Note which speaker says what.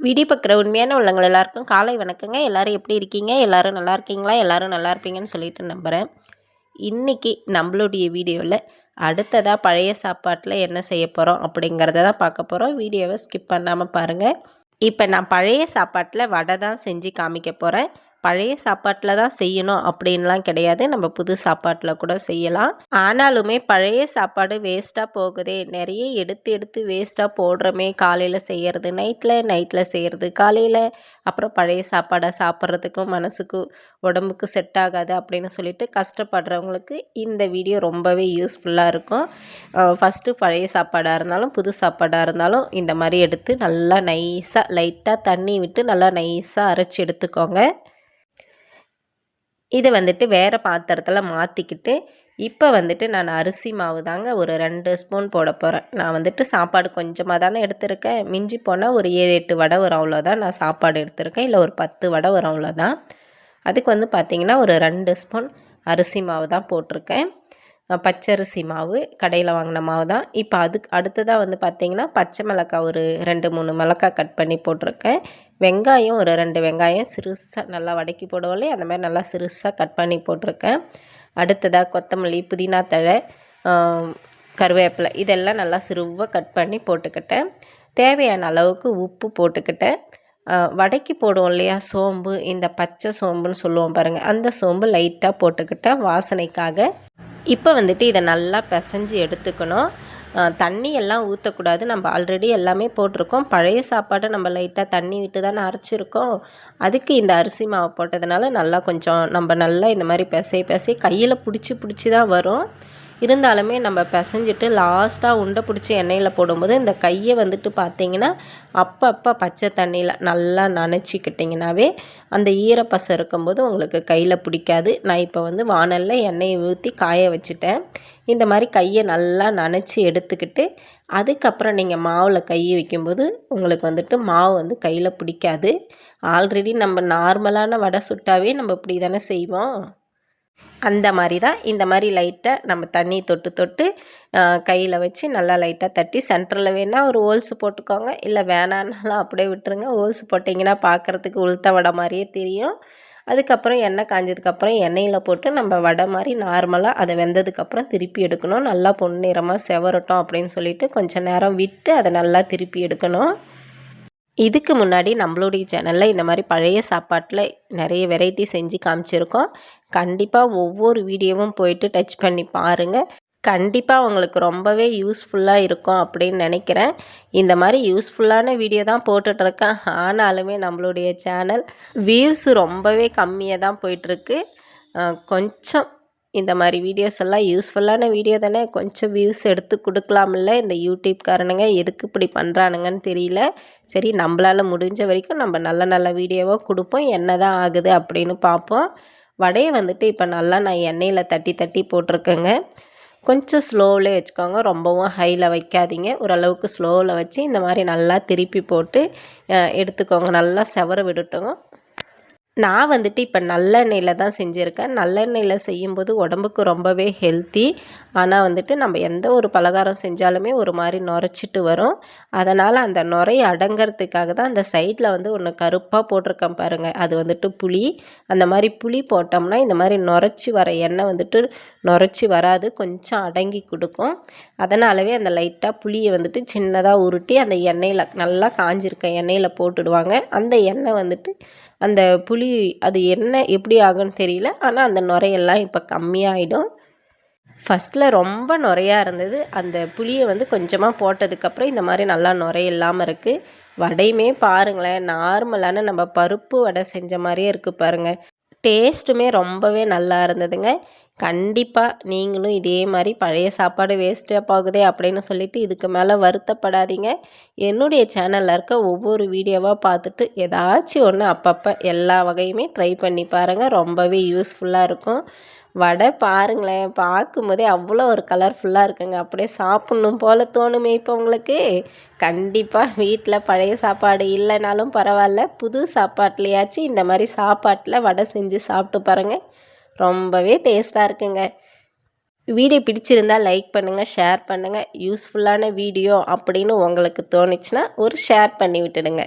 Speaker 1: Video பார்க்குற உண்மையான உள்ளவங்க எல்லாருக்கும் காலை வணக்கங்க. எல்லோரும் எப்படி இருக்கீங்க? எல்லோரும் நல்லா இருக்கீங்களா? எல்லோரும் நல்லா இருப்பீங்கன்னு சொல்லிட்டு நம்புகிறேன். இன்றைக்கி நம்மளுடைய வீடியோவில் அடுத்ததாக பழைய சாப்பாட்டில் என்ன செய்ய போகிறோம் அப்படிங்கிறத தான் பார்க்க போகிறோம். வீடியோவை ஸ்கிப் பண்ணாமல் பாருங்கள். இப்போ நான் பழைய சாப்பாட்டில் வடை தான் செஞ்சு காமிக்க போகிறேன். பழைய சாப்பாட்டில் தான் செய்யணும் அப்படின்லாம் கிடையாது, நம்ம புது சாப்பாட்டில் கூட செய்யலாம். ஆனாலுமே பழைய சாப்பாடு வேஸ்ட்டாக போகுதே, நிறைய எடுத்து எடுத்து வேஸ்ட்டாக போடுறோமே, காலையில் செய்கிறது நைட்டில் செய்கிறது காலையில், அப்புறம் பழைய சாப்பாடை சாப்பிட்றதுக்கும் மனசுக்கு உடம்புக்கு செட் ஆகாது அப்படின்னு சொல்லிட்டு கஷ்டப்படுறவங்களுக்கு இந்த வீடியோ ரொம்பவே யூஸ்ஃபுல்லாக இருக்கும். ஃபஸ்ட்டு பழைய சாப்பாடாக இருந்தாலும் புது சாப்பாடாக இருந்தாலும் இந்த மாதிரி எடுத்து நல்லா நைஸாக லைட்டாக தண்ணி விட்டு நல்லா நைஸாக அரைச்சி எடுத்துக்கோங்க. இதை வேறு பாத்திரத்தில் மாற்றிக்கிட்டு இப்போ நான் அரிசி மாவு தாங்க ஒரு 2 ஸ்பூன் போட போகிறேன். நான் சாப்பாடு கொஞ்சமாக தானே எடுத்திருக்கேன். மிஞ்சி போனால் ஒரு 7-8 வடை வரும், அவ்வளோதான். நான் சாப்பாடு எடுத்திருக்கேன், இல்லை ஒரு 10 வடை வரும், அவ்வளோதான். அதுக்கு பார்த்திங்கன்னா ஒரு 2 ஸ்பூன் அரிசி மாவு தான் போட்டிருக்கேன். பச்சரிசி மாவு, கடையில் வாங்கின மாவு தான். இப்போ அதுக்கு அடுத்ததாக பார்த்திங்கன்னா பச்சை மிளகாய் ஒரு 2-3 மிளகாய் கட் பண்ணி போட்டிருக்கேன். வெங்காயம் ஒரு 2 வெங்காயம் சிறுசாக நல்லா வதக்கி போடுவோம்லே, அந்த மாதிரி நல்லா சிறுசாக கட் பண்ணி போட்டிருக்கேன். அடுத்ததாக கொத்தமல்லி, புதினா தழை, கருவேப்பிலை இதெல்லாம் நல்லா சிறுவாக கட் பண்ணி போட்டுக்கிட்டேன். தேவையான அளவுக்கு உப்பு போட்டுக்கிட்டேன். வடைக்கு போடுவோம் இல்லையா சோம்பு, இந்த பச்சை சோம்புன்னு சொல்லுவோம் பாருங்கள், அந்த சோம்பு லைட்டாக போட்டுக்கிட்டேன் வாசனைக்காக. இப்போ இதை நல்லா பிசைஞ்சு எடுத்துக்கணும். தண்ணி எல்லாம் ஊற்றக்கூடாது, நம்ம ஆல்ரெடி எல்லாமே போட்டிருக்கோம். பழைய சாப்பாடை நம்ம லைட்டாக தண்ணி விட்டு தானே அரைச்சிருக்கோம். அதுக்கு இந்த அரிசி மாவு போட்டதுனால நல்லா கொஞ்சம் நம்ம நல்லா இந்த மாதிரி பிசை கையில் பிடிச்சி தான் வரும். இருந்தாலுமே நம்ம பிசைஞ்சிட்டு லாஸ்ட்டாக உண்டை பிடிச்சி எண்ணெயில் போடும்போது இந்த கையை பார்த்திங்கன்னா அப்பப்போ பச்சை தண்ணியில் நல்லா நனைச்சிக்கிட்டிங்கனாவே அந்த ஈரப்பசை இருக்கும்போது உங்களுக்கு கையில் பிடிக்காது. நான் இப்போ வானலில் எண்ணெயை ஊற்றி காய வச்சுட்டேன். இந்த மாதிரி கையை நல்லா நனைச்சி எடுத்துக்கிட்டு அதுக்கப்புறம் நீங்கள் மாவில் கை வைக்கும்போது உங்களுக்கு மாவு கையில் பிடிக்காது. ஆல்ரெடி நம்ம நார்மலான வடை சுட்டாவே நம்ம இப்படி தானே செய்வோம். அந்த மாதிரி தான் இந்த மாதிரி லைட்டாக நம்ம தண்ணி தொட்டு கையில் வச்சு நல்லா லைட்டாக தட்டி சென்டரில் வேணால் ஒரு ஹோல்ஸ் போட்டுக்கோங்க, இல்லை வேணான்னாலும் அப்படியே விட்டுருங்க. ஹோல்ஸ் போட்டிங்கன்னா பார்க்குறதுக்கு உளுத்த வடை மாதிரியே தெரியும். அதுக்கப்புறம் எண்ணெய் காஞ்சதுக்கப்புறம் எண்ணெயில் போட்டு நம்ம வடை மாதிரி நார்மலாக அதை வெந்ததுக்கப்புறம் திருப்பி எடுக்கணும். நல்லா பொன்னிறமாக செவரட்டும் அப்படின்னு சொல்லிட்டு கொஞ்சம் நேரம் விட்டு அதை நல்லா திருப்பி எடுக்கணும். இதுக்கு முன்னாடி நம்மளுடைய சேனலில் இந்த மாதிரி பழைய சாப்பாட்டில் நிறைய வெரைட்டி செஞ்சு காமிச்சிருக்கோம். கண்டிப்பாக ஒவ்வொரு வீடியோவும் போயிட்டு டச் பண்ணி பாருங்கள். கண்டிப்பாக உங்களுக்கு ரொம்பவே யூஸ்ஃபுல்லாக இருக்கும் அப்படின்னு நினைக்கிறேன். இந்த மாதிரி யூஸ்ஃபுல்லான வீடியோ தான் போட்டுட்ருக்கேன். ஆனாலுமே நம்மளுடைய சேனல் வியூஸ் ரொம்பவே கம்மியாக தான் போயிட்டுருக்கு. கொஞ்சம் இந்த மாதிரி வீடியோஸ் எல்லாம் யூஸ்ஃபுல்லான வீடியோ தானே, கொஞ்சம் வியூஸ் எடுத்து கொடுக்கலாமில்ல. இந்த யூடியூப்காரனுங்க எதுக்கு இப்படி பண்ணுறானுங்கன்னு தெரியல. சரி, நம்மளால் முடிஞ்ச வரைக்கும் நம்ம நல்ல நல்ல வீடியோவாக கொடுப்போம். என்ன தான் ஆகுது அப்படின்னு பார்ப்போம். வடையை இப்போ நல்லா நான் எண்ணெயில் தட்டி போட்டிருக்கேங்க. கொஞ்சம் ஸ்லோவிலே வச்சுக்கோங்க, ரொம்பவும் ஹையில் வைக்காதீங்க. ஓரளவுக்கு ஸ்லோவில் வச்சு இந்த மாதிரி நல்லா திருப்பி போட்டு எடுத்துக்கோங்க. நல்லா செவர விட்டுட்டோங்க. நான் இப்போ நல்லெண்ணெயில் தான் செஞ்சுருக்கேன். நல்லெண்ணெயில் செய்யும்போது உடம்புக்கு ரொம்பவே ஹெல்த்தி. ஆனால் நம்ம எந்த ஒரு பலகாரம் செஞ்சாலுமே ஒரு மாதிரி நுரைச்சிட்டு வரும். அதனால் அந்த நுரையை அடங்கிறதுக்காக தான் அந்த சைடில் ஒன்று கருப்பாக போட்டிருக்கேன் பாருங்கள், அது புளி. அந்த மாதிரி புளி போட்டோம்னா இந்த மாதிரி நுரைச்சி வர எண்ணெய் நுரைச்சி வராது, கொஞ்சம் அடங்கி கொடுக்கும். அதனாலவே அந்த லைட்டாக புளியை சின்னதாக உருட்டி அந்த எண்ணெயில் நல்லா காஞ்சிருக்க எண்ணெயில் போட்டுடுவாங்க. அந்த எண்ணெய் அந்த புளி அது என்ன எப்படி ஆகும்னு தெரியல, ஆனால் அந்த நுரையெல்லாம் இப்போ கம்மியாகிடும். ஃபஸ்ட்டில் ரொம்ப நுரையாக இருந்தது. அந்த புளியை கொஞ்சமாக போட்டதுக்கப்புறம் இந்த மாதிரி நல்லா நுரை இல்லாமல் இருக்குது. வடையுமே பாருங்களேன், நார்மலான நம்ம பருப்பு வடை செஞ்ச மாதிரியே இருக்குது பாருங்கள். டேஸ்ட்டுமே ரொம்பவே நல்லா இருந்ததுங்க. கண்டிப்பாக நீங்களும் இதே மாதிரி பழைய சாப்பாடு வேஸ்ட்டாக போகுதே அப்படின்னு சொல்லிட்டு இதுக்கு மேலே வருத்தப்படாதீங்க. என்னுடைய சேனலில் இருக்க ஒவ்வொரு வீடியோவாக பார்த்துட்டு ஏதாச்சும் ஒன்று அப்பப்போ எல்லா வகையுமே ட்ரை பண்ணி பாருங்கள். ரொம்பவே யூஸ்ஃபுல்லாக இருக்கும். வடை பாருங்களேன், பார்க்கும்போதே அவ்வளோ ஒரு கலர்ஃபுல்லாக இருக்குங்க. அப்படியே சாப்பிட்ணும் போல் தோணுமே இப்போ உங்களுக்கு. கண்டிப்பாக வீட்டில் பழைய சாப்பாடு இல்லைனாலும் பரவாயில்ல, புது சாப்பாட்லையாச்சும் இந்த மாதிரி சாப்பாட்டில் வடை செஞ்சு சாப்பிட்டு பாருங்கள். ரொம்பவே டேஸ்ட்டாக இருக்குங்க. வீடியோ பிடிச்சிருந்தால் லைக் பண்ணுங்கள், ஷேர் பண்ணுங்கள். யூஸ்ஃபுல்லான வீடியோ அப்படின்னு உங்களுக்கு தோணுச்சுன்னா ஒரு ஷேர் பண்ணி விட்டுடுங்க.